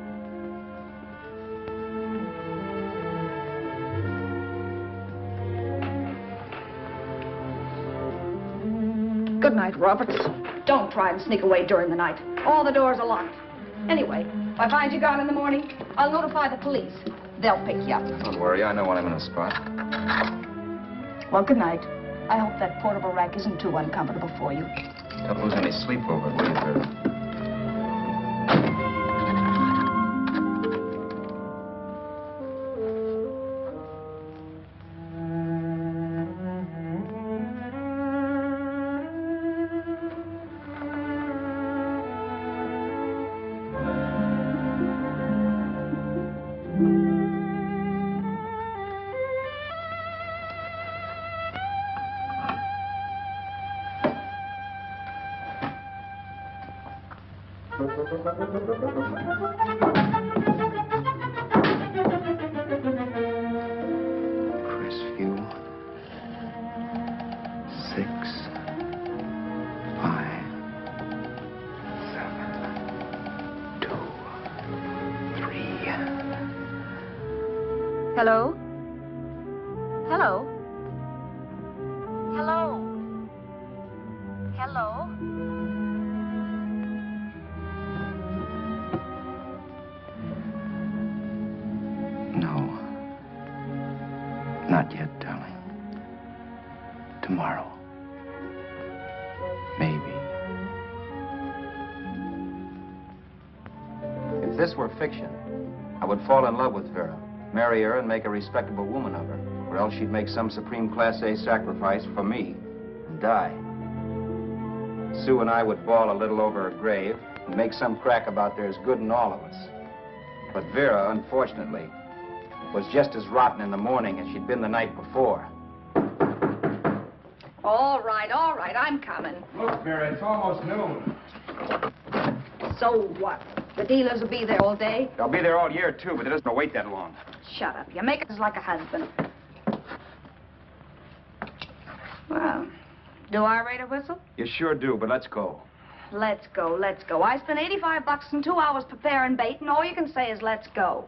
Good night, Roberts. Don't try and sneak away during the night. All the doors are locked. Anyway, if I find you gone in the morning, I'll notify the police. They'll pick you up. Don't worry, I know when I'm in a spot. Well, good night. I hope that portable rack isn't too uncomfortable for you. Don't lose any sleep over it, will you, Vera? Crestview. 6, 5, 7, 2, 3. Hello? Hello? Hello? Hello? No. Not yet, darling. Tomorrow. Maybe. If this were fiction, I would fall in love with Vera, marry her, and make a respectable woman of her. Or else she'd make some supreme Class A sacrifice for me and die. Sue and I would bawl a little over her grave and make some crack about there's good in all of us. But Vera, unfortunately, was just as rotten in the morning as she'd been the night before. All right, I'm coming. Look, Vera, it's almost noon. So what? The dealers will be there all day? They'll be there all year, too, but it doesn't wait that long. Shut up. You make us like a husband. Well, do I rate a whistle? You sure do, but let's go. Let's go, let's go. I spent $85 and 2 hours preparing bait, and all you can say is let's go.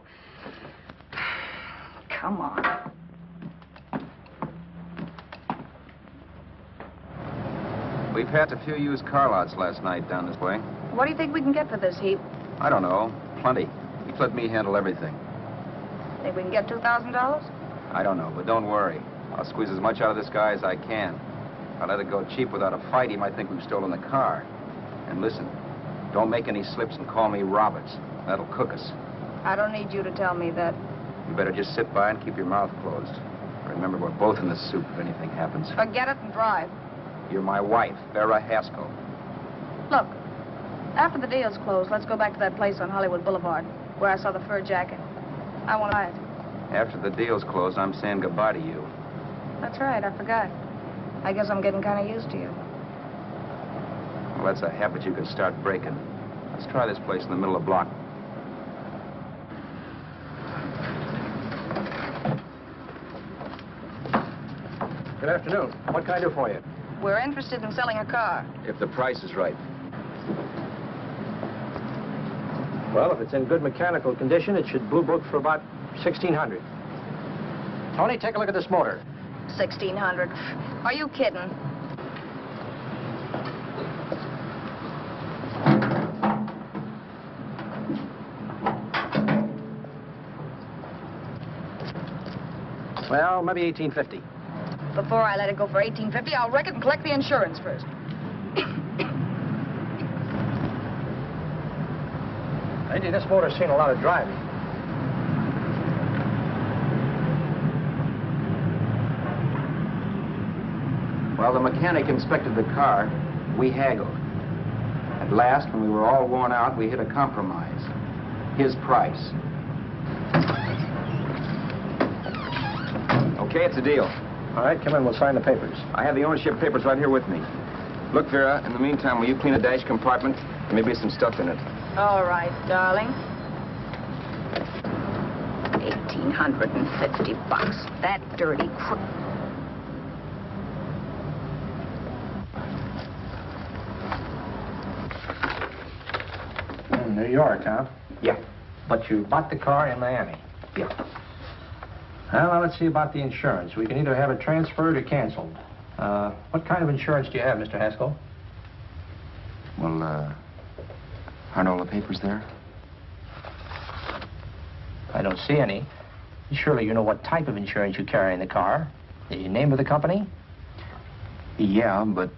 Come on. We passed a few used car lots last night down this way. What do you think we can get for this heap? I don't know. Plenty. He let me handle everything. Think we can get $2,000? I don't know, but don't worry. I'll squeeze as much out of this guy as I can. If I let it go cheap without a fight, he might think we've stolen the car. And listen, don't make any slips and call me Roberts. That'll cook us. I don't need you to tell me that. You better just sit by and keep your mouth closed. Remember, we're both in the soup if anything happens. Forget it and drive. You're my wife, Vera Haskell. Look, after the deal's closed, let's go back to that place on Hollywood Boulevard where I saw the fur jacket. I want to buy it. After the deal's closed, I'm saying goodbye to you. That's right, I forgot. I guess I'm getting kind of used to you. Well, that's a habit you can start breaking. Let's try this place in the middle of the block. Good afternoon. What can I do for you? We're interested in selling a car. If the price is right. Well, if it's in good mechanical condition, it should blue book for about $1,600. Tony, take a look at this motor. $1,600. Are you kidding? Well, maybe 1850. Before I let it go for 1850, I'll wreck it and collect the insurance first. Lady, this motor's seen a lot of driving. Well, the mechanic inspected the car. We haggled. At last, when we were all worn out, we hit a compromise. His price. Okay, it's a deal. All right, come in. We'll sign the papers. I have the ownership papers right here with me. Look, Vera, in the meantime, will you clean the dash compartment? There may be some stuff in it. All right, darling. $1,850. That dirty crook. New York, huh? Yeah. But you bought the car in Miami. Yeah. Well, now let's see about the insurance. We can either have it transferred or canceled. What kind of insurance do you have, Mr. Haskell? Well, aren't all the papers there? I don't see any. Surely you know what type of insurance you carry in the car. The name of the company? Yeah, but,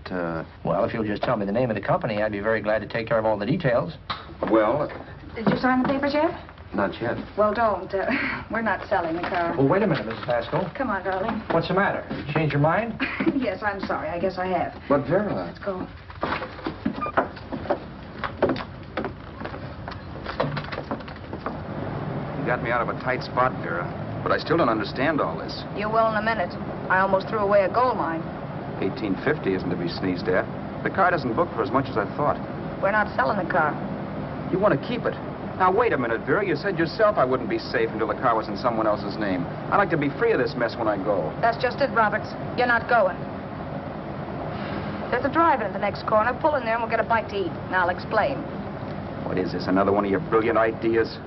Well, if you'll just tell me the name of the company, I'd be very glad to take care of all the details. well, Did you sign the papers yet? not yet. Well, don't. We're not selling the car. Well, wait a minute, Mrs. Haskell. Come on, darling. What's the matter? You changed your mind? Yes, I'm sorry. I guess I have. But, Vera... Let's go. You got me out of a tight spot, Vera. But I still don't understand all this. You will in a minute. I almost threw away a gold mine. 1850 isn't to be sneezed at. The car doesn't book for as much as I thought. We're not selling the car. You want to keep it. Now, wait a minute, Vera. You said yourself I wouldn't be safe until the car was in someone else's name. I'd like to be free of this mess when I go. That's just it, Roberts. You're not going. There's a drive-in at the next corner. Pull in there and we'll get a bite to eat. And I'll explain. What is this, another one of your brilliant ideas?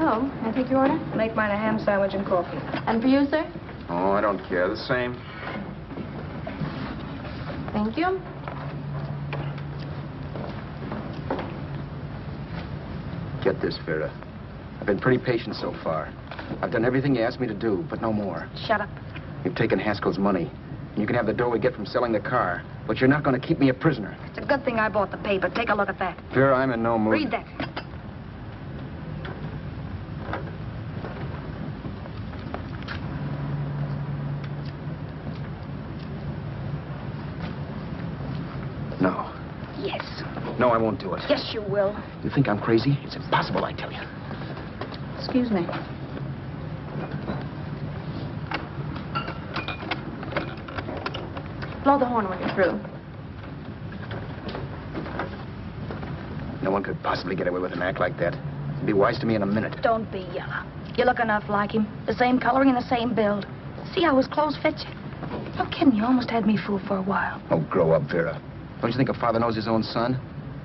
Oh, I take your order? Make mine a ham sandwich and coffee. And for you, sir? Oh, I don't care. The same. Thank you. Get this, Vera. I've been pretty patient so far. I've done everything you asked me to do, but no more. Shut up. You've taken Haskell's money, and you can have the dough we get from selling the car, but you're not going to keep me a prisoner. It's a good thing I bought the paper. Take a look at that. Vera, I'm in no mood. Read that. No. Yes. No, I won't do it. Yes, you will. You think I'm crazy? It's impossible, I tell you. Excuse me. Blow the horn when you're through. No one could possibly get away with an act like that. It'd be wise to me in a minute. Don't be yellow. You look enough like him. The same coloring and the same build. See how his clothes fit you? No kidding, you almost had me fooled for a while. Oh, grow up, Vera. Don't you think a father knows his own son?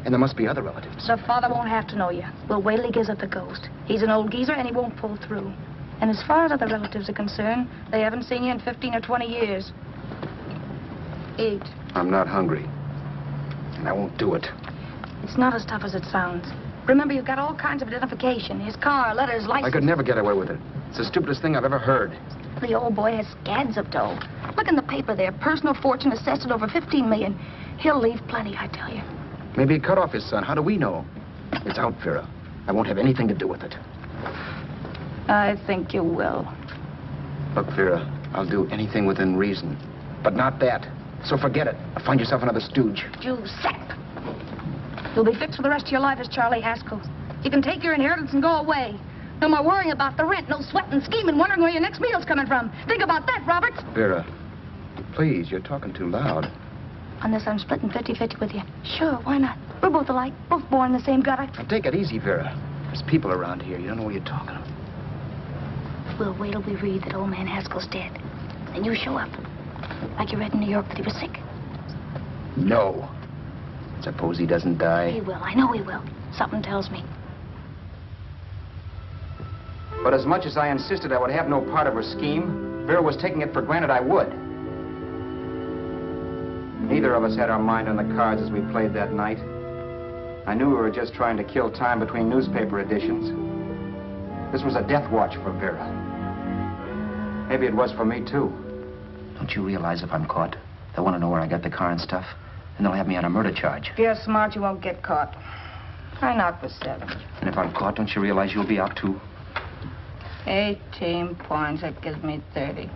And there must be other relatives. The father won't have to know you. We'll wait till he gives up the ghost. He's an old geezer and he won't pull through. And as far as other relatives are concerned, they haven't seen you in 15 or 20 years. Eat. I'm not hungry. And I won't do it. It's not as tough as it sounds. Remember, you've got all kinds of identification. His car, letters, license. I could never get away with it. It's the stupidest thing I've ever heard. The old boy has scads of dough. Look in the paper there. Personal fortune assessed at over $15 million. He'll leave plenty, I tell you. Maybe he cut off his son. How do we know? It's out, Vera. I won't have anything to do with it. I think you will. Look, Vera, I'll do anything within reason. But not that. So forget it. Find yourself another stooge. You sap. You'll be fixed for the rest of your life as Charlie Haskell. You can take your inheritance and go away. No more worrying about the rent, no sweating, scheming, wondering where your next meal's coming from. Think about that, Roberts. Vera, please, you're talking too loud. On this, I'm splitting 50-50 with you. Sure, why not? We're both alike, both born in the same gutter. Now, take it easy, Vera. There's people around here. You don't know what you're talking about. We'll wait till we read that old man Haskell's dead. Then you show up. Like you read in New York that he was sick. No. Suppose he doesn't die. He will. I know he will. Something tells me. But as much as I insisted I would have no part of her scheme, Vera was taking it for granted I would. Neither of us had our mind on the cards as we played that night. I knew we were just trying to kill time between newspaper editions. This was a death watch for Vera. Maybe it was for me, too. Don't you realize if I'm caught, they'll want to know where I got the car and stuff, and they'll have me on a murder charge. If you're smart, you won't get caught. I knock for 7. And if I'm caught, don't you realize you'll be out, too? 18 points, that gives me 30.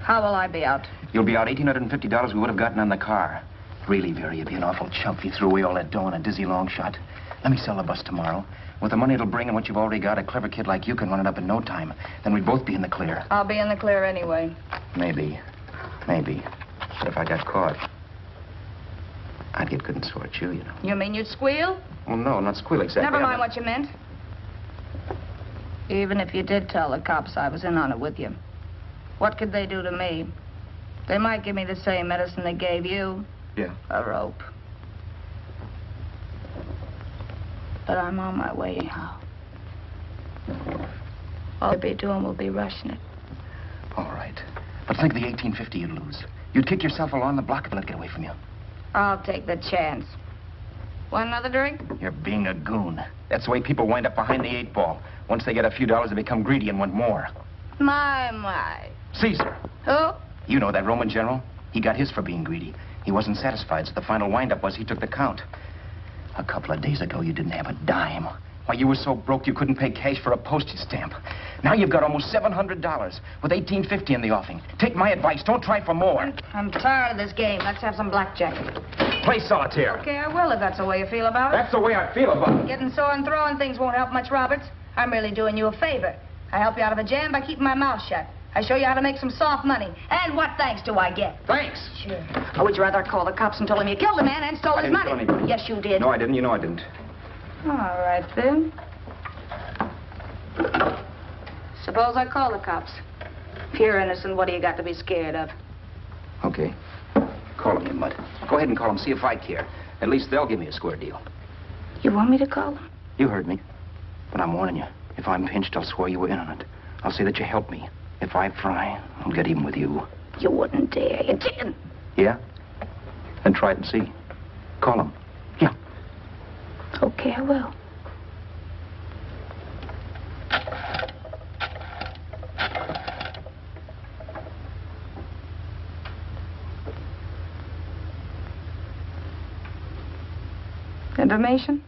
How will I be out? You'll be out $1,850 we would have gotten on the car. Really, Vera, you'd be an awful chump if you threw away all that dough on a dizzy long shot. Let me sell the bus tomorrow. With the money it'll bring and what you've already got, a clever kid like you can run it up in no time. Then we'd both be in the clear. I'll be in the clear anyway. Maybe. Maybe. But if I got caught, I'd get good and sore at you, you know. You mean you'd squeal? Well, no, not squeal exactly. Never mind what you meant. Even if you did tell the cops I was in on it with you, what could they do to me? They might give me the same medicine they gave you. Yeah. A rope. But I'm on my way now. All they'll be doing will be rushing it. All right. But think of the $1,850 you'd lose. You'd kick yourself along the block if it let get away from you. I'll take the chance. Want another drink? You're being a goon. That's the way people wind up behind the 8 ball. Once they get a few dollars, they become greedy and want more. My. Caesar. Who? You know that Roman general? He got his for being greedy. He wasn't satisfied, so the final wind-up was he took the count. A couple of days ago, you didn't have a dime. Why, you were so broke you couldn't pay cash for a postage stamp. Now you've got almost $700 with $1,850 in the offing. Take my advice. Don't try for more. I'm tired of this game. Let's have some blackjack. Play solitaire. Okay, I will if that's the way you feel about it. That's the way I feel about it. Getting sore and throwing things won't help much, Roberts. I'm really doing you a favor. I help you out of a jam by keeping my mouth shut. I show you how to make some soft money. And what thanks do I get? Thanks. Sure. Or would you rather call the cops and tell them you killed the man and stole his money? I didn't kill anybody. Yes, you did. No, I didn't. You know I didn't. All right, then. Suppose I call the cops. If you're innocent, what do you got to be scared of? Okay. Call them, you mutt. Go ahead and call them, see if I care. At least they'll give me a square deal. You want me to call them? You heard me. But I'm warning you. If I'm pinched, I'll swear you were in on it. I'll say that you helped me. If I fry, I'll get even with you. You wouldn't dare. You didn't. Yeah? Then try it and see. Call them. Yeah. Okay, I will. Information?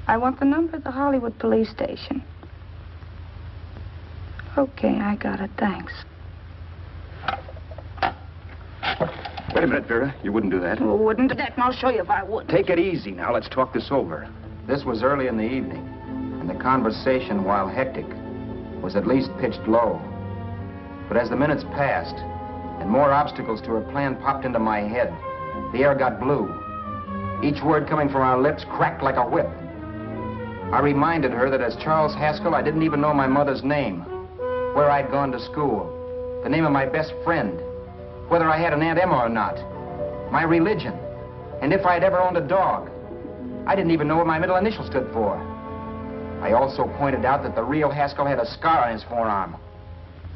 I want the number of the Hollywood police station. Okay, I got it. Thanks. Wait a minute, Vera. You wouldn't do that. Wouldn't do that, and I'll show you if I would. Take it easy now. Let's talk this over. This was early in the evening, and the conversation, while hectic, was at least pitched low. But as the minutes passed, and more obstacles to her plan popped into my head, the air got blue. Each word coming from our lips cracked like a whip. I reminded her that as Charles Haskell, I didn't even know my mother's name, where I'd gone to school, the name of my best friend, whether I had an Aunt Emma or not, my religion, and if I'd ever owned a dog. I didn't even know what my middle initial stood for. I also pointed out that the real Haskell had a scar on his forearm.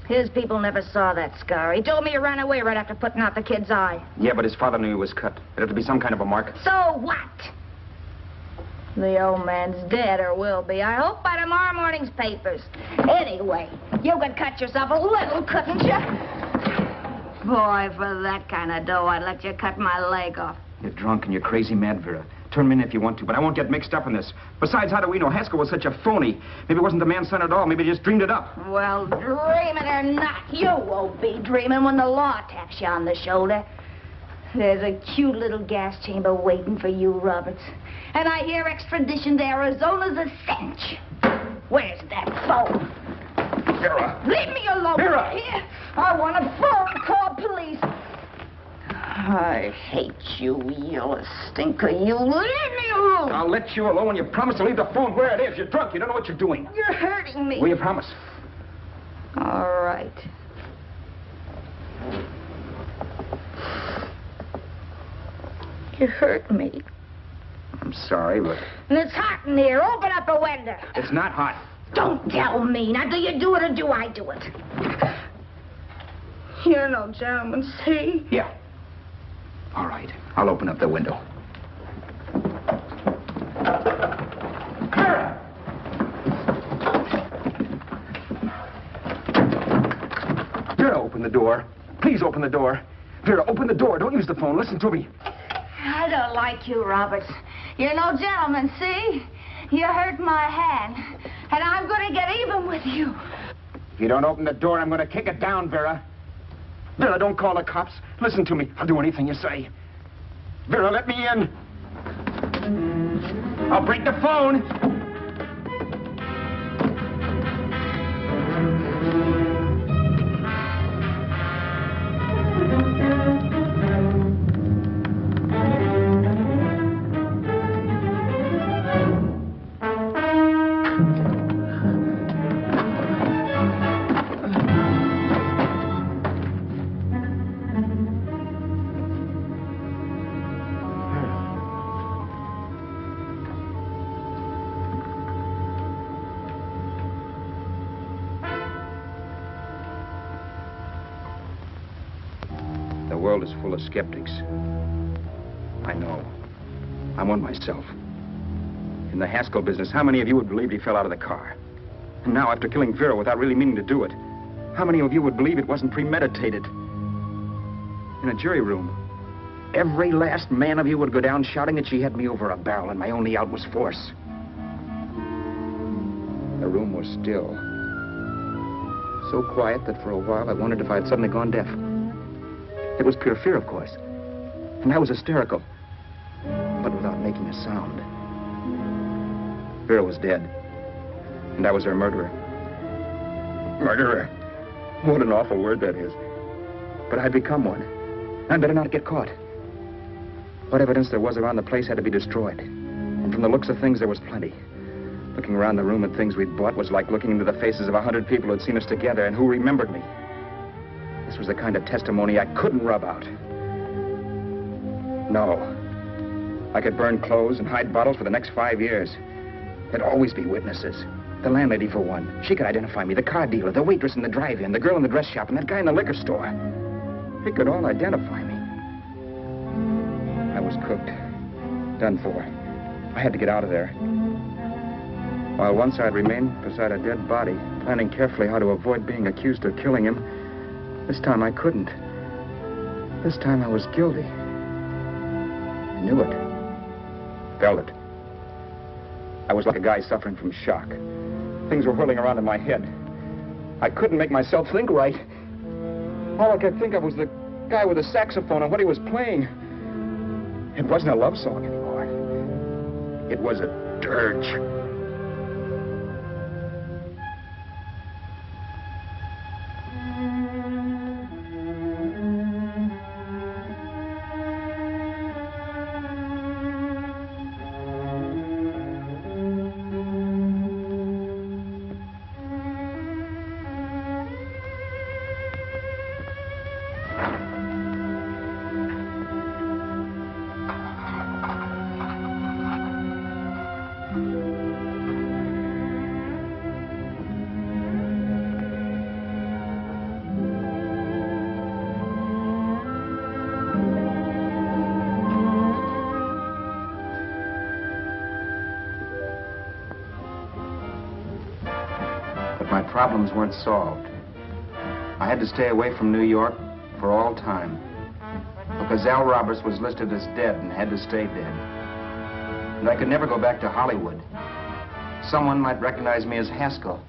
His people never saw that scar. He told me he ran away right after putting out the kid's eye. Yeah, but his father knew he was cut. It'd have to be some kind of a mark. So what? The old man's dead, or will be. I hope by tomorrow morning's papers. Anyway, you could cut yourself a little, couldn't you? Boy, for that kind of dough, I'd let you cut my leg off. You're drunk and you're crazy mad, Vera. Turn me in if you want to, but I won't get mixed up in this. Besides, how do we know Haskell was such a phony? Maybe it wasn't the man's son at all. Maybe he just dreamed it up. Well, dreaming or not, you won't be dreaming when the law taps you on the shoulder. There's a cute little gas chamber waiting for you, Roberts. And I hear extradition to Arizona's a cinch. Where's that phone? Vera! Leave me alone. Vera! Here. I want a phone call, please. I hate you yellow stinker. You leave me alone. I'll let you alone when you promise to leave the phone where it is. You're drunk. You don't know what you're doing. You're hurting me. Will you promise? All right. You hurt me. I'm sorry, but... And it's hot in here. Open up a window. It's not hot. Don't tell me. Now, do you do it or do I do it? You're no gentleman, see? Yeah. All right. I'll open up the window. the door. Please open the door. Vera, open the door. Don't use the phone. Listen to me. I don't like you, Roberts. You're no gentleman, see? You hurt my hand, and I'm going to get even with you. If you don't open the door, I'm going to kick it down, Vera. Vera, don't call the cops. Listen to me. I'll do anything you say. Vera, let me in. I'll break the phone. The world is full of skeptics. I know. I'm one myself. In the Haskell business, how many of you would believe he fell out of the car? And now, after killing Vera without really meaning to do it, how many of you would believe it wasn't premeditated? In a jury room, every last man of you would go down shouting that she had me over a barrel and my only out was force. The room was still. So quiet that for a while I wondered if I had suddenly gone deaf. It was pure fear, of course. And I was hysterical, but without making a sound. Vera was dead, and I was her murderer. Murderer? What an awful word that is. But I'd become one. I'd better not get caught. What evidence there was around the place had to be destroyed. And from the looks of things, there was plenty. Looking around the room at things we'd bought was like looking into the faces of 100 people who'd seen us together and who remembered me. This was the kind of testimony I couldn't rub out. No. I could burn clothes and hide bottles for the next 5 years. There'd always be witnesses. The landlady, for one. She could identify me. The car dealer, the waitress in the drive-in, the girl in the dress shop, and that guy in the liquor store. They could all identify me. I was cooked. Done for. I had to get out of there. While once I'd remained beside a dead body, planning carefully how to avoid being accused of killing him, this time I couldn't. This time I was guilty. I knew it. Felt it. I was like a guy suffering from shock. Things were whirling around in my head. I couldn't make myself think right. All I could think of was the guy with the saxophone and what he was playing. It wasn't a love song anymore. It was a dirge. Problems weren't solved. I had to stay away from New York for all time because Al Roberts was listed as dead and had to stay dead. And I could never go back to Hollywood. Someone might recognize me as Haskell.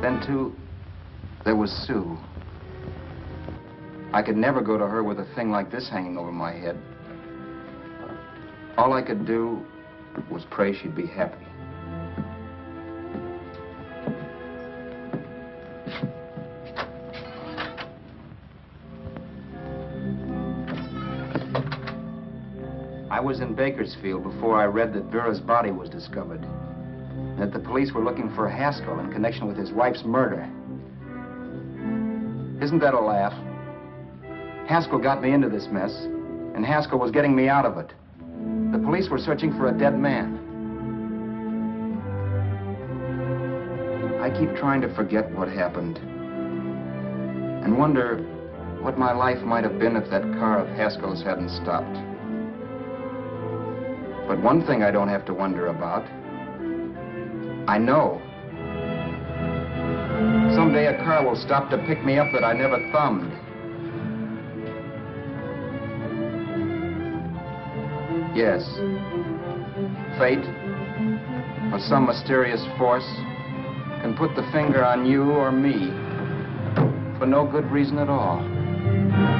Then, too, there was Sue. I could never go to her with a thing like this hanging over my head. All I could do was pray she'd be happy. I was in Bakersfield before I read that Vera's body was discovered, and that the police were looking for Haskell in connection with his wife's murder. Isn't that a laugh? Haskell got me into this mess, and Haskell was getting me out of it. The police were searching for a dead man. I keep trying to forget what happened, and wonder what my life might have been if that car of Haskell's hadn't stopped. But one thing I don't have to wonder about. I know. Someday a car will stop to pick me up that I never thumbed. Yes. Fate, or some mysterious force, can put the finger on you or me for no good reason at all.